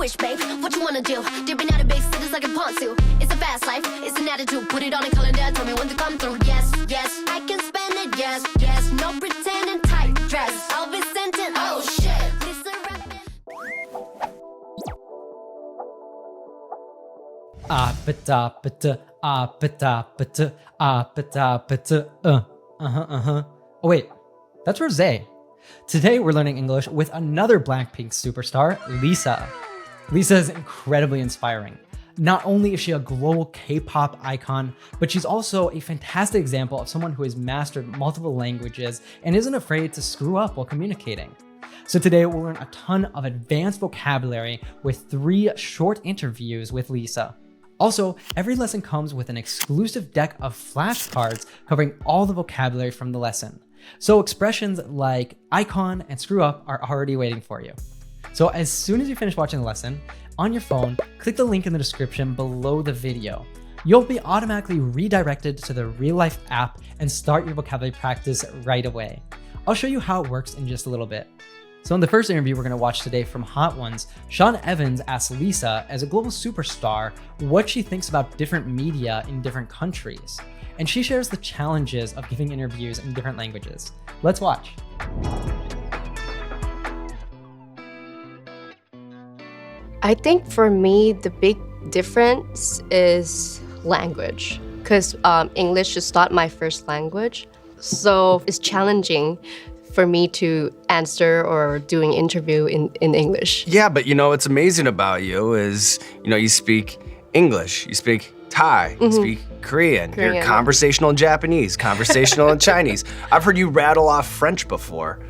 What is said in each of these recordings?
wish, babe. What you wanna do? Dipping out of big cities like a ponzu. It's a fast life, it's an attitude. Put it on a calendar, tell me when to come through. Yes, yes, I can spend it. Yes, yes, no pretending. Tight dress, I'll be sent in. Oh shit, listen rapping. Oh wait, that's Rosé. Today we're learning English with another Blackpink superstar, Lisa. Lisa is incredibly inspiring. Not only is she a global K-pop icon, but she's also a fantastic example of someone who has mastered multiple languages and isn't afraid to screw up while communicating. So today we'll learn a ton of advanced vocabulary with 3 short interviews with Lisa. Also, every lesson comes with an exclusive deck of flashcards covering all the vocabulary from the lesson. So expressions like icon and screw up are already waiting for you. So as soon as you finish watching the lesson, on your phone, click the link in the description below the video. You'll be automatically redirected to the real-life app and start your vocabulary practice right away. I'll show you how it works in just a little bit. So in the first interview we're going to watch today from Hot Ones, Sean Evans asks Lisa, as a global superstar, what she thinks about different media in different countries. And she shares the challenges of giving interviews in different languages. Let's watch. I think for me, the big difference is language, because English is not my first language. So it's challenging for me to answer or doing interview in English. Yeah, but what's amazing about you is, you speak English, you speak Thai, you speak Korean, you're conversational in Japanese, conversational in Chinese. I've heard you rattle off French before.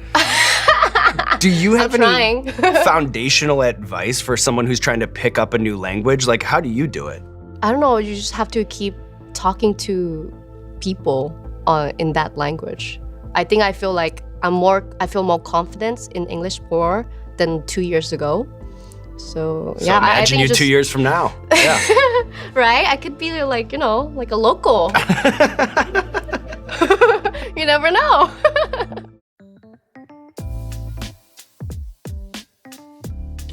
Do you have any foundational advice for someone who's trying to pick up a new language? Like, how do you do it? I don't know, you just have to keep talking to people in that language. I think I feel more confidence in English more than 2 years ago. So yeah, imagine you 2 years from now. Yeah. Right? I could be like a local. You never know.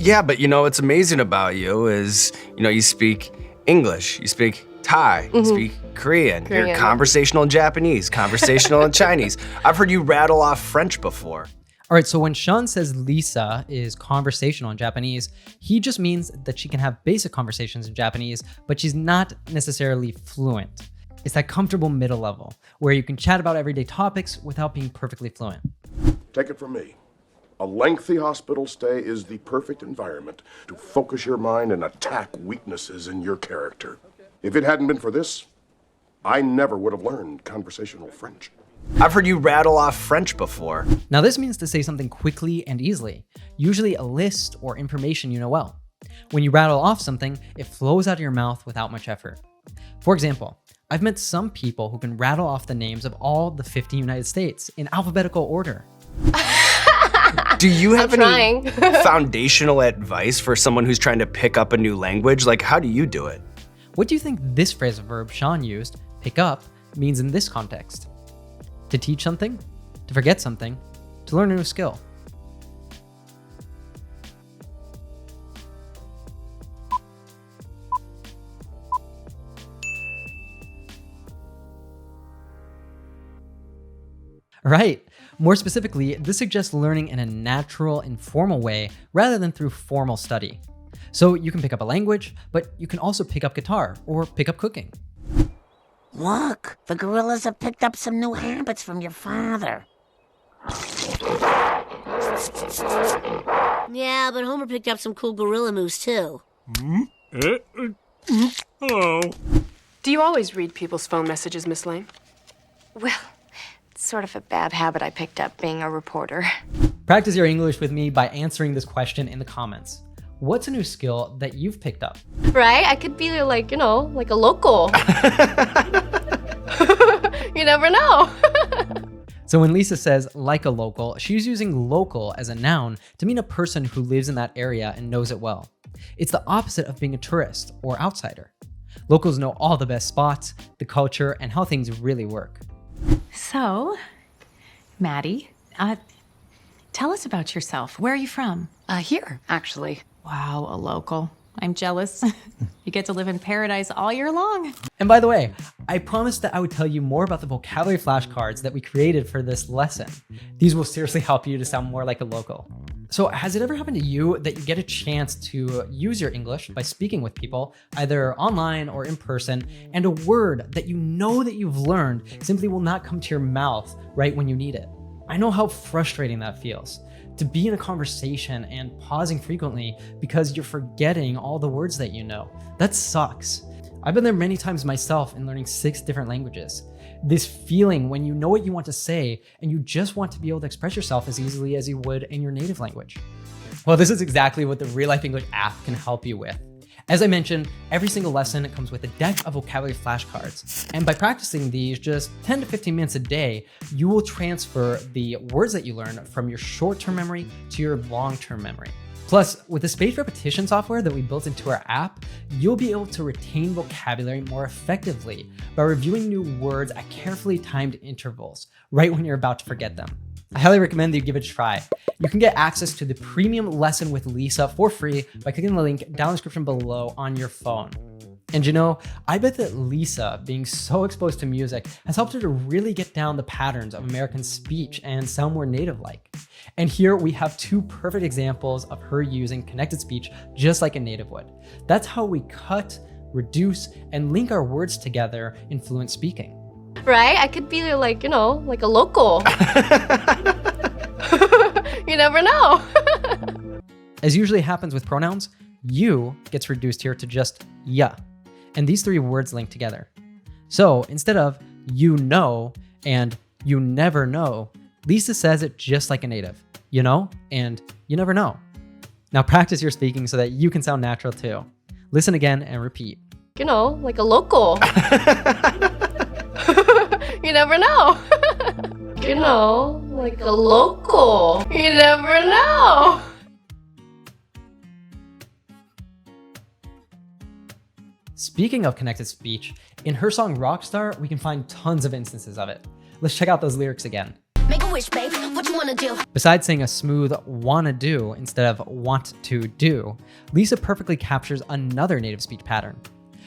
Yeah, but what's amazing about you is, you speak English, you speak Thai, you speak Korean, you're conversational in Japanese, conversational in Chinese. I've heard you rattle off French before. All right, so when Sean says Lisa is conversational in Japanese, he just means that she can have basic conversations in Japanese, but she's not necessarily fluent. It's that comfortable middle level where you can chat about everyday topics without being perfectly fluent. Take it from me. A lengthy hospital stay is the perfect environment to focus your mind and attack weaknesses in your character. If it hadn't been for this, I never would have learned conversational French. I've heard you rattle off French before. Now this means to say something quickly and easily, usually a list or information you know well. When you rattle off something, it flows out of your mouth without much effort. For example, I've met some people who can rattle off the names of all the 50 United States in alphabetical order. Do you have any foundational advice for someone who's trying to pick up a new language? Like, how do you do it? What do you think this phrasal verb Sean used, pick up, means in this context? To teach something, to forget something, to learn a new skill. Right. More specifically, this suggests learning in a natural, informal way rather than through formal study. So you can pick up a language, but you can also pick up guitar or pick up cooking. Look, the gorillas have picked up some new habits from your father. Yeah, but Homer picked up some cool gorilla moves too. Hello. Do you always read people's phone messages, Miss Lane? Well, it's sort of a bad habit I picked up being a reporter. Practice your English with me by answering this question in the comments. What's a new skill that you've picked up? Right? I could be like a local. You never know. So when Lisa says like a local, she's using local as a noun to mean a person who lives in that area and knows it well. It's the opposite of being a tourist or outsider. Locals know all the best spots, the culture, and how things really work. So, Maddie, tell us about yourself. Where are you from? Here, actually. Wow, a local. I'm jealous. You get to live in paradise all year long. And by the way, I promised that I would tell you more about the vocabulary flashcards that we created for this lesson. These will seriously help you to sound more like a local. So has it ever happened to you that you get a chance to use your English by speaking with people, either online or in person, and a word that you know that you've learned simply will not come to your mouth right when you need it? I know how frustrating that feels. To be in a conversation and pausing frequently because you're forgetting all the words that you know. That sucks. I've been there many times myself in learning 6 different languages. This feeling when you know what you want to say and you just want to be able to express yourself as easily as you would in your native language. Well, this is exactly what the Real Life English app can help you with. As I mentioned, every single lesson comes with a deck of vocabulary flashcards. And by practicing these just 10 to 15 minutes a day, you will transfer the words that you learn from your short-term memory to your long-term memory. Plus, with the spaced repetition software that we built into our app, you'll be able to retain vocabulary more effectively by reviewing new words at carefully timed intervals, right when you're about to forget them. I highly recommend that you give it a try. You can get access to the premium lesson with Lisa for free by clicking the link down in the description below on your phone. And you know, I bet that Lisa, being so exposed to music, has helped her to really get down the patterns of American speech and sound more native-like. And here we have 2 perfect examples of her using connected speech just like a native would. That's how we cut, reduce, and link our words together in fluent speaking. Right? I could be like, you know, like a local. You never know. As usually happens with pronouns, you gets reduced here to just ya. And these 3 words link together. So instead of you know and you never know, Lisa says it just like a native. You know and you never know. Now practice your speaking so that you can sound natural too. Listen again and repeat. You know, like a local. You never know. You know, like a local. You never know. Speaking of connected speech, in her song Rockstar, we can find tons of instances of it. Let's check out those lyrics again. Make a wish, babe. What you wanna do? Besides saying a smooth wanna do instead of want to do, Lisa perfectly captures another native speech pattern.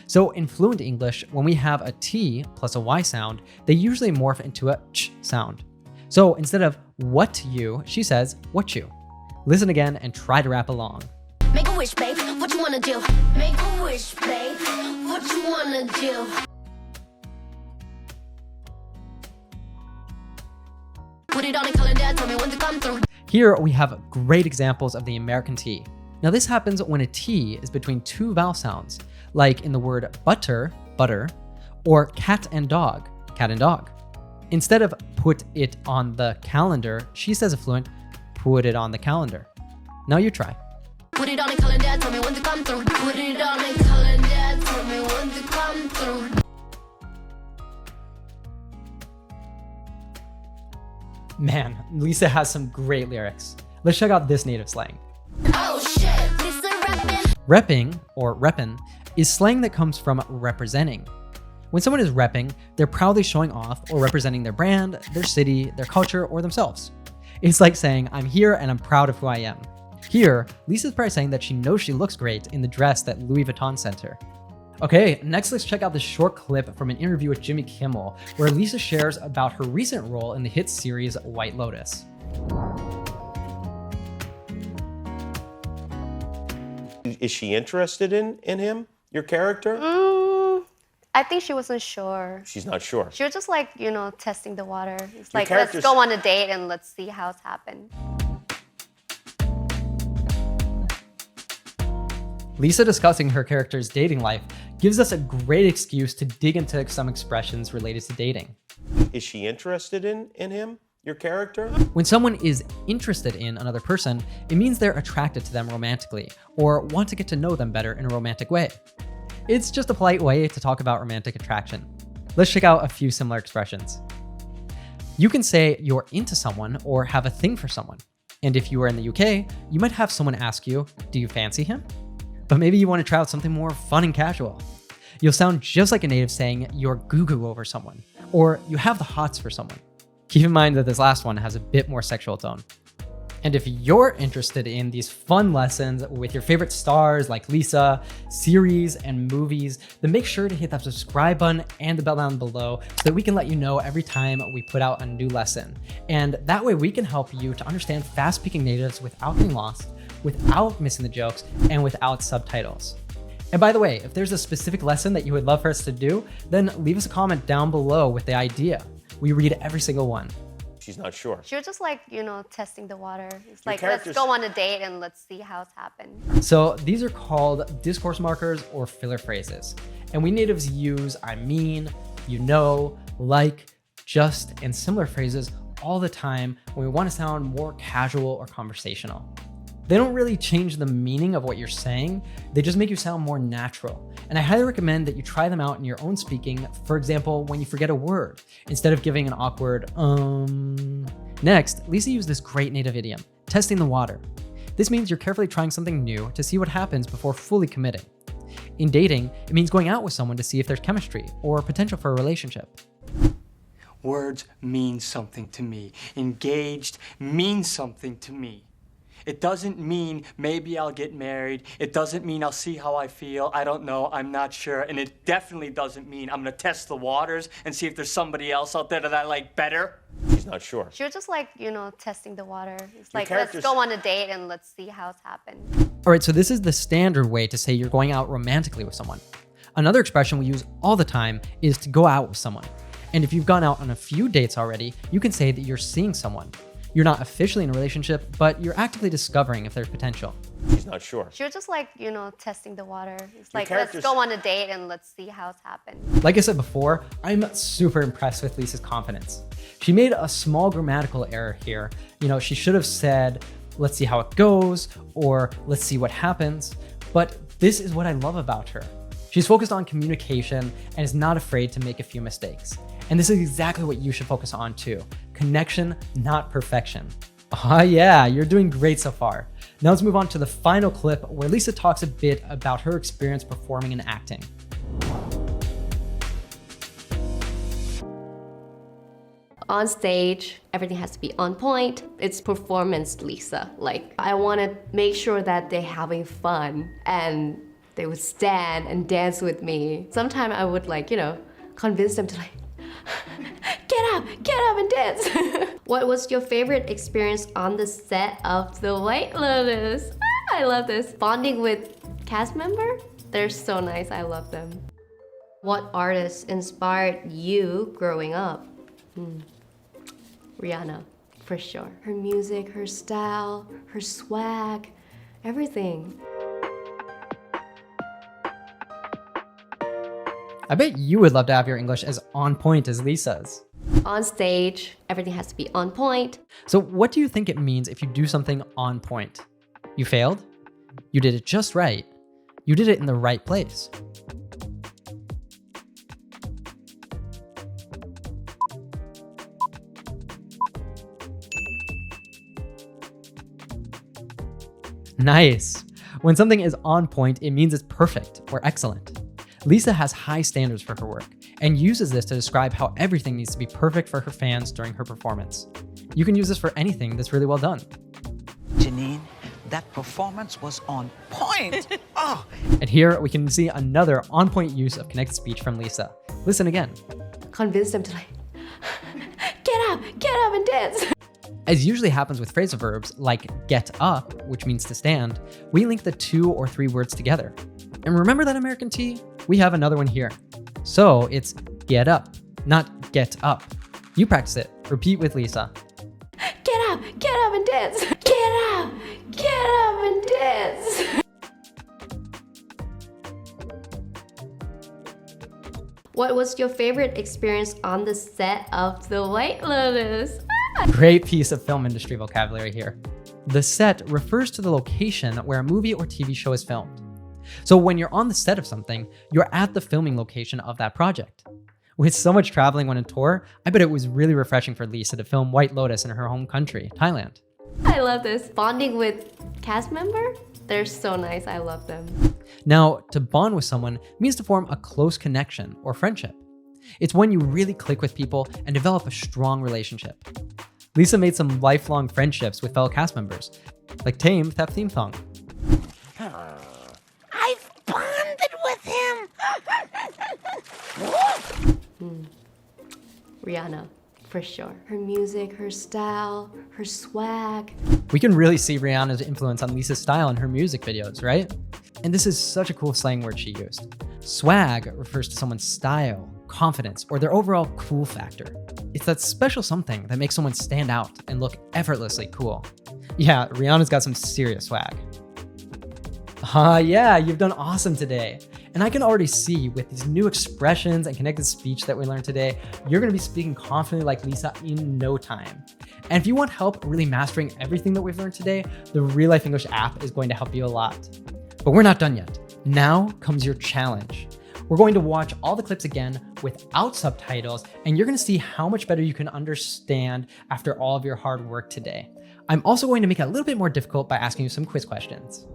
So in fluent English, when we have a T plus a Y sound, they usually morph into a ch sound. So instead of what you, she says what you. Listen again and try to rap along. Make a wish, babe. What you wanna do? Make a wish, babe. What you wanna do? Put it on a calendar, tell me when to come through. Here we have great examples of the American T. Now this happens when a T is between 2 vowel sounds, like in the word butter, butter, or cat and dog, cat and dog. Instead of put it on the calendar, she says a fluent, put it on the calendar. Now you try. Put it on a calendar, tell me when to come through. Put it on a calendar, tell me when to come through. Man, Lisa has some great lyrics. Let's check out this native slang. Oh shit, this is rapping. Repping, or reppin', is slang that comes from representing. When someone is repping, they're proudly showing off or representing their brand, their city, their culture, or themselves. It's like saying, I'm here and I'm proud of who I am. Here, Lisa's probably saying that she knows she looks great in the dress that Louis Vuitton sent her. Okay, next let's check out this short clip from an interview with Jimmy Kimmel, where Lisa shares about her recent role in the hit series White Lotus. Is she interested in him, your character? I think she wasn't sure. She's not sure. She was just like, you know, testing the water. It's Your like, let's character's- go on a date and let's see how it's happened. Lisa discussing her character's dating life gives us a great excuse to dig into some expressions related to dating. Is she interested in him, your character? When someone is interested in another person, it means they're attracted to them romantically or want to get to know them better in a romantic way. It's just a polite way to talk about romantic attraction. Let's check out a few similar expressions. You can say you're into someone or have a thing for someone. And if you are in the UK, you might have someone ask you, do you fancy him? But maybe you want to try out something more fun and casual. You'll sound just like a native saying you're goo-goo over someone, or you have the hots for someone. Keep in mind that this last one has a bit more sexual tone. And if you're interested in these fun lessons with your favorite stars like Lisa, series, and movies, then make sure to hit that subscribe button and the bell down below so that we can let you know every time we put out a new lesson. And that way we can help you to understand fast-speaking natives without getting lost, without missing the jokes, and without subtitles. And by the way, if there's a specific lesson that you would love for us to do, then leave us a comment down below with the idea. We read every single one. She's not sure. She was just like, testing the water. It's like, let's go on a date and let's see how it's happened. So these are called discourse markers or filler phrases. And we natives use I mean, you know, like, just, and similar phrases all the time when we want to sound more casual or conversational. They don't really change the meaning of what you're saying. They just make you sound more natural. And I highly recommend that you try them out in your own speaking. For example, when you forget a word, instead of giving an awkward, Next, Lisa used this great native idiom, testing the water. This means you're carefully trying something new to see what happens before fully committing. In dating, it means going out with someone to see if there's chemistry or potential for a relationship. Words mean something to me. Engaged means something to me. It doesn't mean maybe I'll get married. It doesn't mean I'll see how I feel. I don't know. I'm not sure. And it definitely doesn't mean I'm going to test the waters and see if there's somebody else out there that I like better. She's not sure. She was just like, testing the water. It's like, let's go on a date and let's see how it's happened. All right, so this is the standard way to say you're going out romantically with someone. Another expression we use all the time is to go out with someone. And if you've gone out on a few dates already, you can say that you're seeing someone. You're not officially in a relationship, but you're actively discovering if there's potential. She's not sure. She was just like, testing the water. It's like, let's go on a date and let's see how it's happened. Like I said before, I'm super impressed with Lisa's confidence. She made a small grammatical error here. She should have said, let's see how it goes, or let's see what happens. But this is what I love about her. She's focused on communication and is not afraid to make a few mistakes. And this is exactly what you should focus on too. Connection, not perfection. Yeah, you're doing great so far. Now let's move on to the final clip where Lisa talks a bit about her experience performing and acting. On stage, everything has to be on point. It's performance Lisa. Like, I want to make sure that they're having fun and they would stand and dance with me. Sometimes I would convince them to get up and dance. What was your favorite experience on the set of The White Lotus? I love this. Bonding with cast member? They're so nice, I love them. What artist inspired you growing up? Rihanna, for sure. Her music, her style, her swag, everything. I bet you would love to have your English as on point as Lisa's. On stage, everything has to be on point. So what do you think it means if you do something on point? You failed? You did it just right. You did it in the right place. Nice. When something is on point, it means it's perfect or excellent. Lisa has high standards for her work and uses this to describe how everything needs to be perfect for her fans during her performance. You can use this for anything that's really well done. Janine, that performance was on point. Oh. And here we can see another on-point use of connected speech from Lisa. Listen again. Convince them to get up and dance. As usually happens with phrasal verbs like get up, which means to stand, we link the 2 or 3 words together. And remember that American T? We have another one here. So it's get up, not get up. You practice it. Repeat with Lisa. Get up and dance. Get up and dance. What was your favorite experience on the set of The White Lotus? Great piece of film industry vocabulary here. The set refers to the location where a movie or TV show is filmed. So when you're on the set of something, you're at the filming location of that project. With so much traveling when on tour, I bet it was really refreshing for Lisa to film White Lotus in her home country, Thailand. I love this. Bonding with cast member? They're so nice, I love them. Now, to bond with someone means to form a close connection or friendship. It's when you really click with people and develop a strong relationship. Lisa made some lifelong friendships with fellow cast members, like Tame with that theme song. I've bonded with him. Rihanna, for sure. Her music, her style, her swag. We can really see Rihanna's influence on Lisa's style in her music videos, right? And this is such a cool slang word she used. Swag refers to someone's style, confidence, or their overall cool factor. It's that special something that makes someone stand out and look effortlessly cool. Yeah, Rihanna's got some serious swag. Yeah, you've done awesome today. And I can already see with these new expressions and connected speech that we learned today, you're gonna be speaking confidently like Lisa in no time. And if you want help really mastering everything that we've learned today, the Real Life English app is going to help you a lot. But we're not done yet. Now comes your challenge. We're going to watch all the clips again without subtitles, and you're gonna see how much better you can understand after all of your hard work today. I'm also going to make it a little bit more difficult by asking you some quiz questions.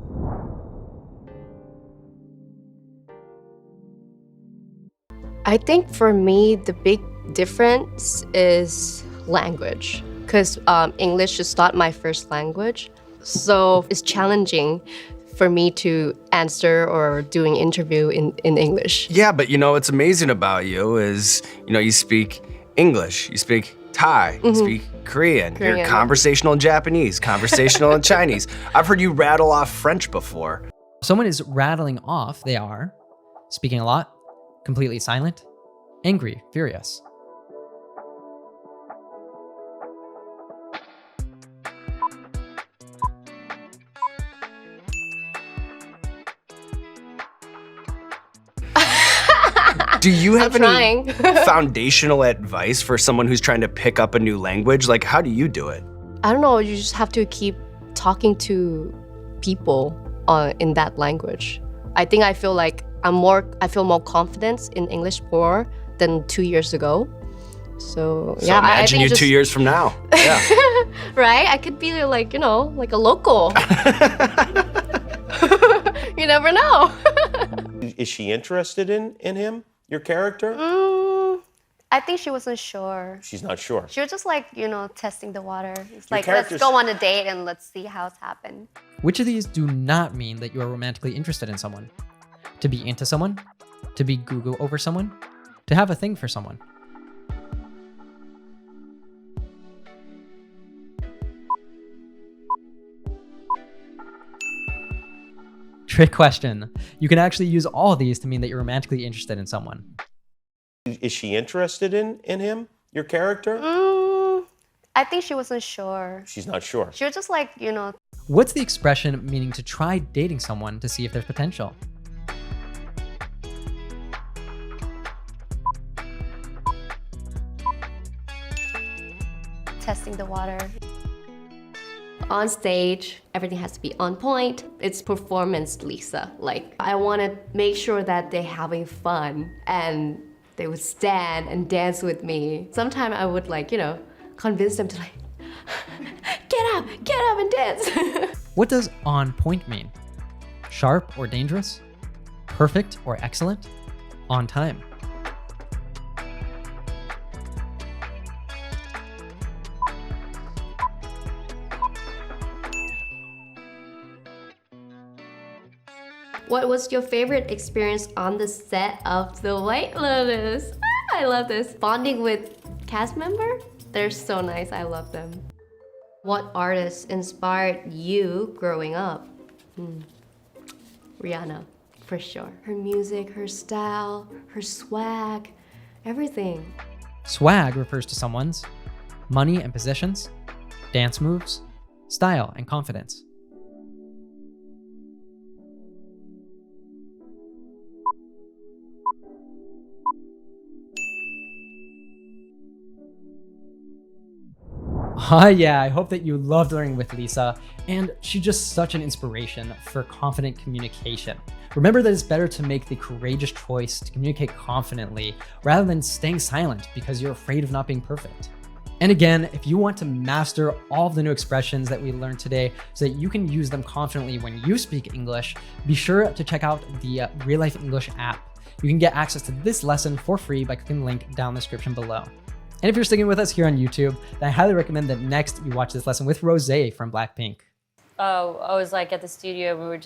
I think for me, the big difference is language, because English is not my first language. So it's challenging for me to answer or doing interview in English. Yeah, but what's amazing about you is, you speak English, you speak Thai, you speak Korean, you're conversational in Japanese, conversational in Chinese. I've heard you rattle off French before. Someone is rattling off, they are speaking a lot, completely silent, angry, furious. Do you have any foundational advice for someone who's trying to pick up a new language? Like, how do you do it? I don't know, you just have to keep talking to people in that language. I think I feel like I feel more confidence in English more than 2 years ago. So yeah, imagine you 2 years from now. Yeah. Right? I could be like, like a local. You never know. Is she interested in him, your character? I think she wasn't sure. She's not sure. She was just like, testing the water. It's like, let's go on a date and let's see how it's happened. Which of these do not mean that you are romantically interested in someone? To be into someone? To be Google over someone? To have a thing for someone? Trick question. You can actually use all of these to mean that you're romantically interested in someone. Is she interested in him, your character? I think she wasn't sure. She's not sure. She was just like, What's the expression meaning to try dating someone to see if there's potential? testing the water. On stage, everything has to be on point. It's performance Lisa. Like, I want to make sure that they're having fun and they would stand and dance with me. Sometimes I would convince them to get up and dance. What does on point mean? Sharp or dangerous? Perfect or excellent? On time? What was your favorite experience on the set of The White Lotus? I love this. Bonding with cast member? They're so nice, I love them. What artists inspired you growing up? Rihanna, for sure. Her music, her style, her swag, everything. Swag refers to someone's money and possessions, dance moves, style and confidence. Yeah, I hope that you loved learning with Lisa, and she's just such an inspiration for confident communication. Remember that it's better to make the courageous choice to communicate confidently rather than staying silent because you're afraid of not being perfect. And again, if you want to master all of the new expressions that we learned today so that you can use them confidently when you speak English, be sure to check out the Real Life English app. You can get access to this lesson for free by clicking the link down in the description below. And if you're sticking with us here on YouTube, then I highly recommend that next you watch this lesson with Rose from Blackpink. Oh, I was like at the studio, we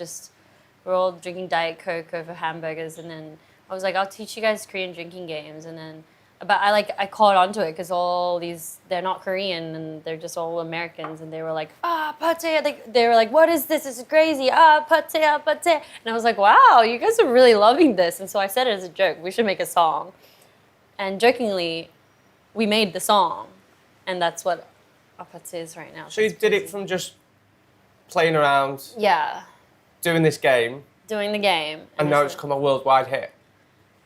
were all drinking Diet Coke over hamburgers, and then I was like, I'll teach you guys Korean drinking games, and then I caught onto it because all these, they're not Korean and they're just all Americans, and they were like, pate, they were like, what is this? This is crazy, pate, pate. And I was like, wow, you guys are really loving this. And so I said it as a joke, we should make a song. And jokingly, we made the song, and that's what pate is right now. So you did it from just playing around, yeah, doing this game, doing the game. and now it's become a worldwide hit.